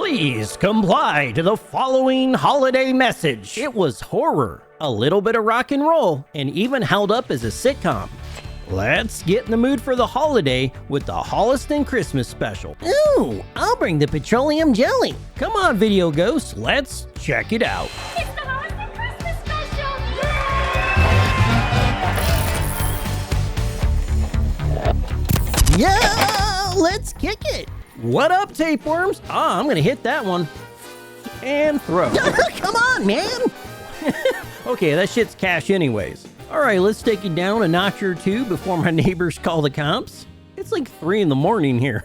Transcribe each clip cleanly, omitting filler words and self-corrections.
Please comply to the following holiday message. It was horror, a little bit of rock and roll, and even held up as a sitcom. Let's get in the mood for the holiday with the Holliston Christmas special. Ooh, I'll bring the petroleum jelly. Come on, Video Ghost, let's check it out. It's the Holliston Christmas special! Yeah, let's kick it. What up, tapeworms? I'm gonna hit that one. And throw. Come on, man. Okay, that shit's cash anyways. Alright, let's take it down a notch or two before my neighbors call the cops. It's like 3 in the morning here.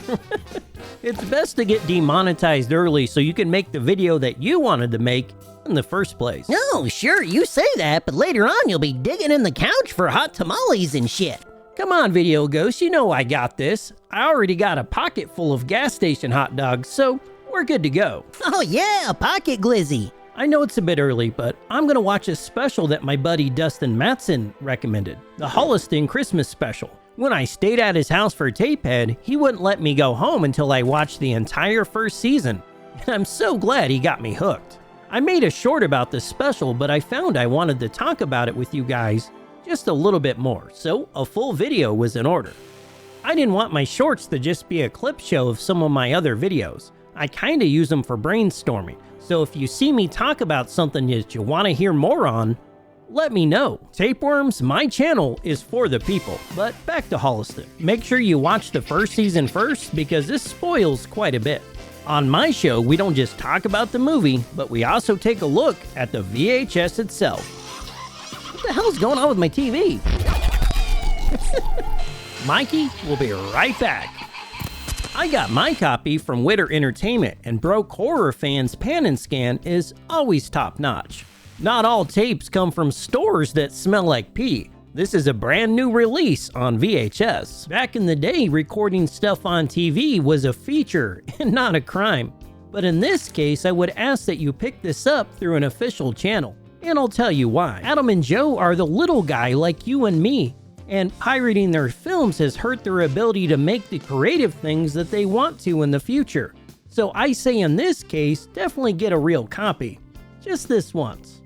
It's best to get demonetized early so you can make the video that you wanted to make in the first place. No, sure, you say that, but later on you'll be digging in the couch for hot tamales and shit. Come on, Video Ghost, you know I got this. I already got a pocket full of gas station hot dogs, so we're good to go. Oh yeah, pocket glizzy. I know it's a bit early, but I'm gonna watch a special that my buddy Dustin Matson recommended, the Holliston Christmas special. When I stayed at his house for Tapehead, he wouldn't let me go home until I watched the entire first season, and I'm so glad he got me hooked. I made a short about this special, but I found I wanted to talk about it with you guys just a little bit more, so a full video was in order. I didn't want my shorts to just be a clip show of some of my other videos. I kinda use them for brainstorming, so if you see me talk about something that you want to hear more on, let me know. Tapeworms, my channel is for the people, but back to Holliston. Make sure you watch the first season first because this spoils quite a bit. On my show, we don't just talk about the movie, but we also take a look at the VHS itself. What the hell's going on with my TV? Mikey will be right back. I got my copy from Witter Entertainment, and broke horror fans' pan and scan is always top notch. Not all tapes come from stores that smell like pee. This is a brand new release on VHS. Back in the day, recording stuff on TV was a feature and not a crime. But in this case, I would ask that you pick this up through an official channel. And I'll tell you why. Adam and Joe are the little guy like you and me, and pirating their films has hurt their ability to make the creative things that they want to in the future. So I say in this case, definitely get a real copy. Just this once.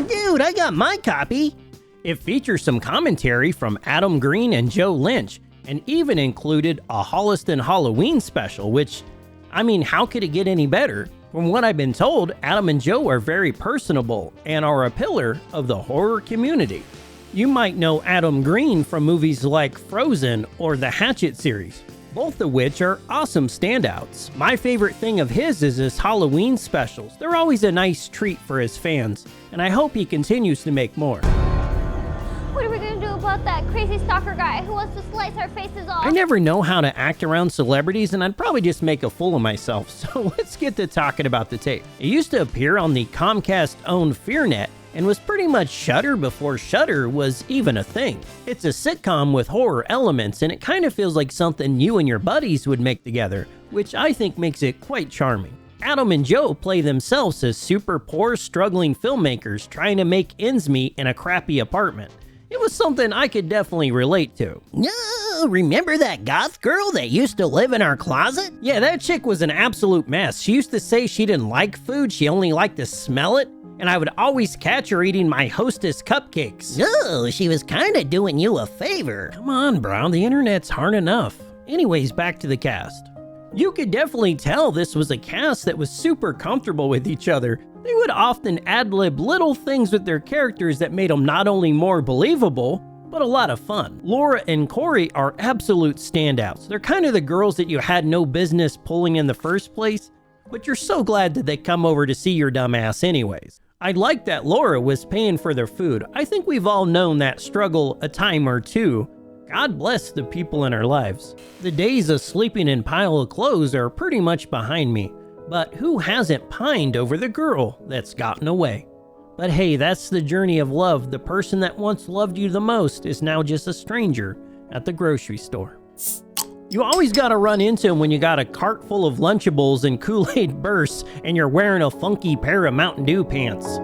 Dude, I got my copy. It features some commentary from Adam Green and Joe Lynch, and even included a Holliston Halloween special, which, I mean, how could it get any better? From what I've been told, Adam and Joe are very personable and are a pillar of the horror community. You might know Adam Green from movies like Frozen or the Hatchet series, both of which are awesome standouts. My favorite thing of his is his Halloween specials. They're always a nice treat for his fans, and I hope he continues to make more. What are we gonna do about that crazy stalker guy who wants to slice our faces off? I never know how to act around celebrities, and I'd probably just make a fool of myself, so let's get to talking about the tape. It used to appear on the Comcast-owned FearNet, and was pretty much Shudder before Shudder was even a thing. It's a sitcom with horror elements, and it kind of feels like something you and your buddies would make together, which I think makes it quite charming. Adam and Joe play themselves as super poor, struggling filmmakers trying to make ends meet in a crappy apartment. It was something I could definitely relate to. Remember that goth girl that used to live in our closet? Yeah, that chick was an absolute mess. She used to say she didn't like food, she only liked to smell it, and I would always catch her eating my Hostess cupcakes. Oh, she was kinda doing you a favor. Come on, Brown, the internet's hard enough. Anyways, back to the cast. You could definitely tell this was a cast that was super comfortable with each other. They would often ad-lib little things with their characters that made them not only more believable, but a lot of fun. Laura and Corey are absolute standouts. They're kind of the girls that you had no business pulling in the first place, but you're so glad that they come over to see your dumb ass anyways. I like that Laura was paying for their food. I think we've all known that struggle a time or two. God bless the people in our lives. The days of sleeping in pile of clothes are pretty much behind me, but who hasn't pined over the girl that's gotten away? But hey, that's the journey of love. The person that once loved you the most is now just a stranger at the grocery store. You always gotta run into him when you got a cart full of Lunchables and Kool-Aid bursts and you're wearing a funky pair of Mountain Dew pants.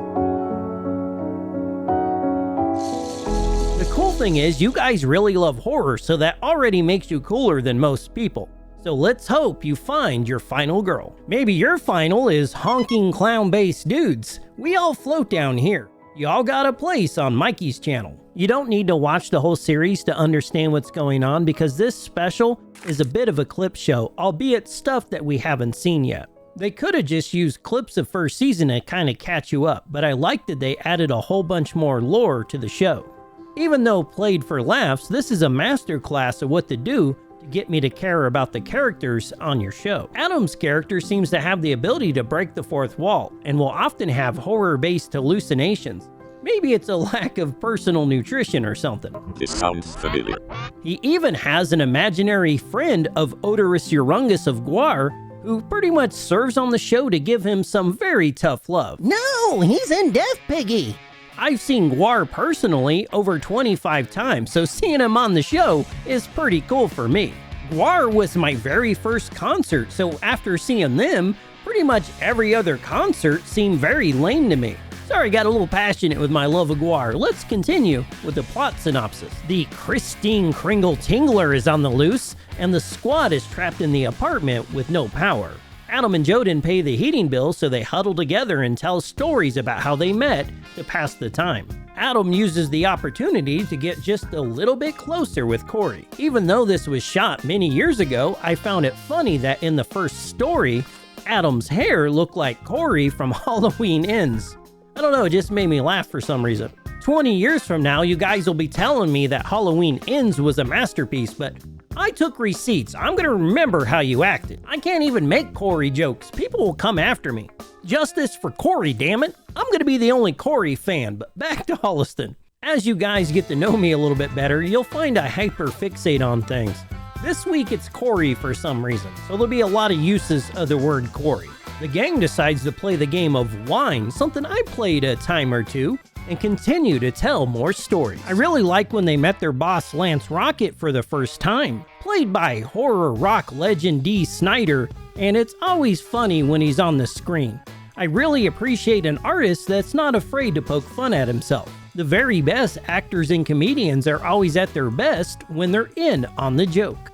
The cool thing is, you guys really love horror, so that already makes you cooler than most people. So let's hope you find your final girl. Maybe your final is honking clown-based dudes. We all float down here. You all got a place on Mikey's channel. You don't need to watch the whole series to understand what's going on because this special is a bit of a clip show, albeit stuff that we haven't seen yet. They could have just used clips of first season to kind of catch you up, but I like that they added a whole bunch more lore to the show. Even though played for laughs, this is a masterclass of what to do to get me to care about the characters on your show. Adam's character seems to have the ability to break the fourth wall and will often have horror-based hallucinations. Maybe it's a lack of personal nutrition or something. This sounds familiar. He even has an imaginary friend of Odorous Urungus of Guar, who pretty much serves on the show to give him some very tough love. No, he's in Death Piggy. I've seen Guar personally over 25 times, so seeing him on the show is pretty cool for me. Guar was my very first concert, so after seeing them, pretty much every other concert seemed very lame to me. Sorry, got a little passionate with my love of Guar. Let's continue with the plot synopsis. The Christine Kringle Tingler is on the loose, and the squad is trapped in the apartment with no power. Adam and Joe didn't pay the heating bill, so they huddle together and tell stories about how they met to pass the time. Adam uses the opportunity to get just a little bit closer with Corey. Even though this was shot many years ago, I found it funny that in the first story, Adam's hair looked like Corey from Halloween Ends. I don't know, it just made me laugh for some reason. 20 years from now, you guys will be telling me that Halloween Ends was a masterpiece, but I took receipts. I'm gonna remember how you acted. I can't even make Corey jokes. People will come after me. Justice for Corey, damn it. I'm gonna be the only Corey fan, but back to Holliston. As you guys get to know me a little bit better, you'll find I hyper-fixate on things. This week it's Corey for some reason, so there'll be a lot of uses of the word Corey. The gang decides to play the game of wine, something I played a time or two, and continue to tell more stories. I really like when they met their boss Lance Rocket for the first time, played by horror rock legend Dee Snider, and it's always funny when he's on the screen. I really appreciate an artist that's not afraid to poke fun at himself. The very best actors and comedians are always at their best when they're in on the joke.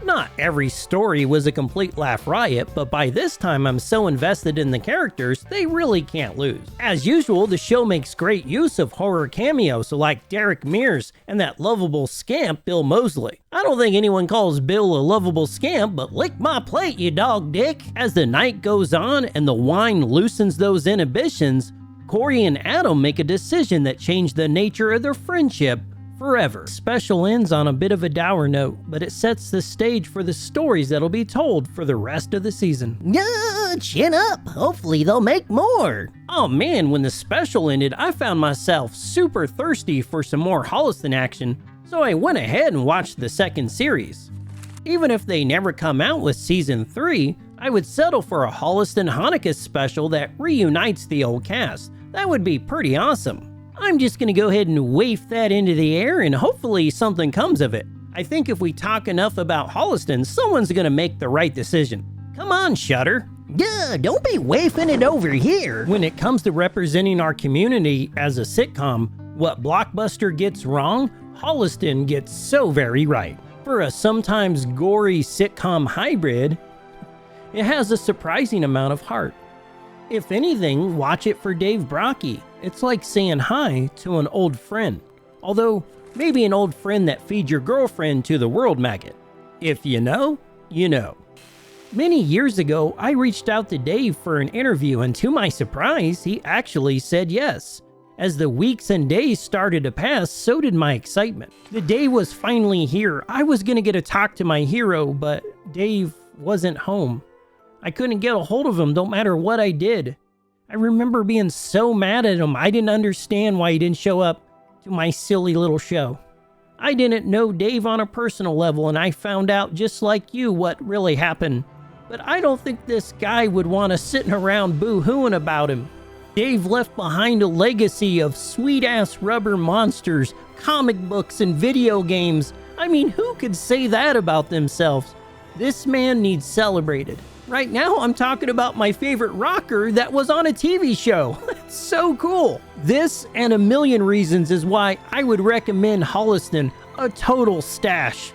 Not every story was a complete laugh riot, but by this time I'm so invested in the characters, they really can't lose. As usual, the show makes great use of horror cameos like Derek Mears and that lovable scamp Bill Moseley. I don't think anyone calls Bill a lovable scamp, but lick my plate, you dog dick. As the night goes on and the wine loosens those inhibitions, Corey and Adam make a decision that changed the nature of their friendship forever. Special ends on a bit of a dour note, but it sets the stage for the stories that'll be told for the rest of the season. Chin up. Hopefully they'll make more. Oh man, when the special ended, I found myself super thirsty for some more Holliston action, so I went ahead and watched the second series. Even if they never come out with season 3, I would settle for a Holliston Hanukkah special that reunites the old cast. That would be pretty awesome. I'm just gonna go ahead and waif that into the air and hopefully something comes of it. I think if we talk enough about Holliston, someone's gonna make the right decision. Come on, Shudder. Don't be wafting it over here. When it comes to representing our community as a sitcom, what Blockbuster gets wrong, Holliston gets so very right. For a sometimes gory sitcom hybrid, it has a surprising amount of heart. If anything, watch it for Dave Brockie. It's like saying hi to an old friend. Although, maybe an old friend that feeds your girlfriend to the world maggot. If you know, you know. Many years ago, I reached out to Dave for an interview, and to my surprise, he actually said yes. As the weeks and days started to pass, so did my excitement. The day was finally here. I was gonna get to talk to my hero, but Dave wasn't home. I couldn't get a hold of him no matter what I did. I remember being so mad at him. I didn't understand why he didn't show up to my silly little show. I didn't know Dave on a personal level, and I found out just like you what really happened. But I don't think this guy would want us sitting around boo-hooing about him. Dave left behind a legacy of sweet-ass rubber monsters, comic books, and video games. I mean, who could say that about themselves? This man needs celebrated. Right now, I'm talking about my favorite rocker that was on a TV show. That's so cool. This and a million reasons is why I would recommend Holliston a total stash.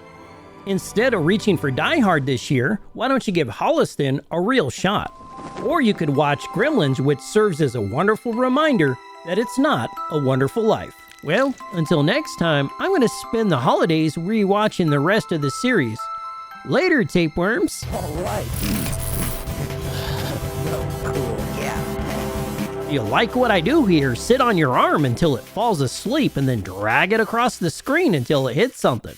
Instead of reaching for Die Hard this year, why don't you give Holliston a real shot? Or you could watch Gremlins, which serves as a wonderful reminder that it's not a wonderful life. Well, until next time, I'm going to spend the holidays rewatching the rest of the series. Later, tapeworms. All right. Oh, cool. Yeah. You like what I do here? Sit on your arm until it falls asleep and then drag it across the screen until it hits something.